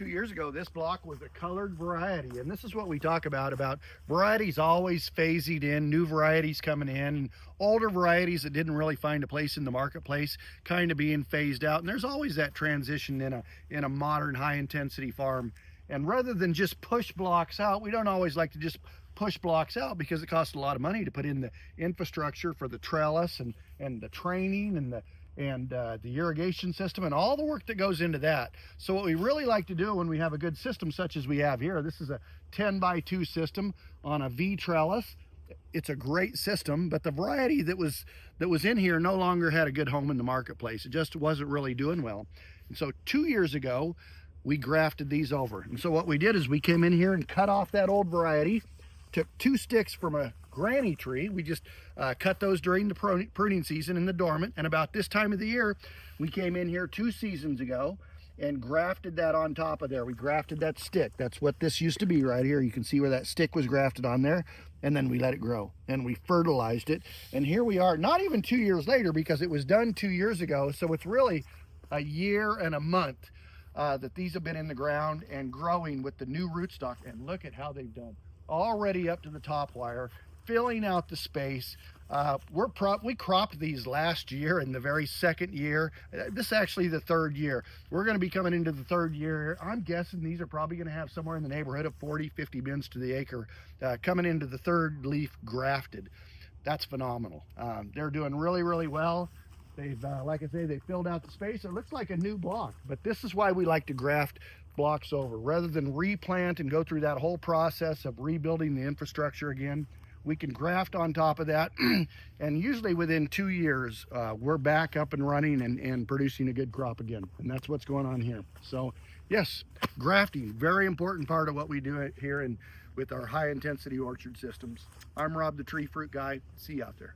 2 years ago, this block was a colored variety, and this is what we talk about varieties always phasing in, new varieties coming in, and older varieties that didn't really find a place in the marketplace kind of being phased out. And there's always that transition in a modern high intensity farm. And rather than just push blocks out, we don't always like to just push blocks out because it costs a lot of money to put in the infrastructure for the trellis and the training and the irrigation system and all the work that goes into that. So what we really like to do when we have a good system such as we have here, this is a 10x2 system on a V trellis. It's a great system, but the variety that was in here no longer had a good home in the marketplace. It just wasn't really doing well. And so 2 years ago, we grafted these over. And so what we did is we came in here and cut off that old variety, took 2 sticks from a granny tree. We just cut those during the pruning season in the dormant. And about this time of the year, we came in here 2 seasons ago and grafted that on top of there. We grafted that stick. That's what this used to be right here. You can see where that stick was grafted on there. And then we let it grow and we fertilized it. And here we are, not even 2 years later, because it was done 2 years ago. So it's really a year and a month that these have been in the ground and growing with the new rootstock. And look at how they've done. Already up to the top wire, filling out the space. We cropped these last year in the very second year. This is actually the 3rd year. We're going to be coming into the 3rd year. I'm guessing these are probably going to have somewhere in the neighborhood of 40-50 bins to the acre coming into the 3rd leaf grafted. That's phenomenal. They're doing really, really well. They've, like I say, they filled out the space. It looks like a new block, but this is why we like to graft blocks over. Rather than replant and go through that whole process of rebuilding the infrastructure again, we can graft on top of that. And usually within 2 years, we're back up and running and producing a good crop again. And that's what's going on here. So yes, grafting, very important part of what we do here with our high intensity orchard systems. I'm Rob, the tree fruit guy. See you out there.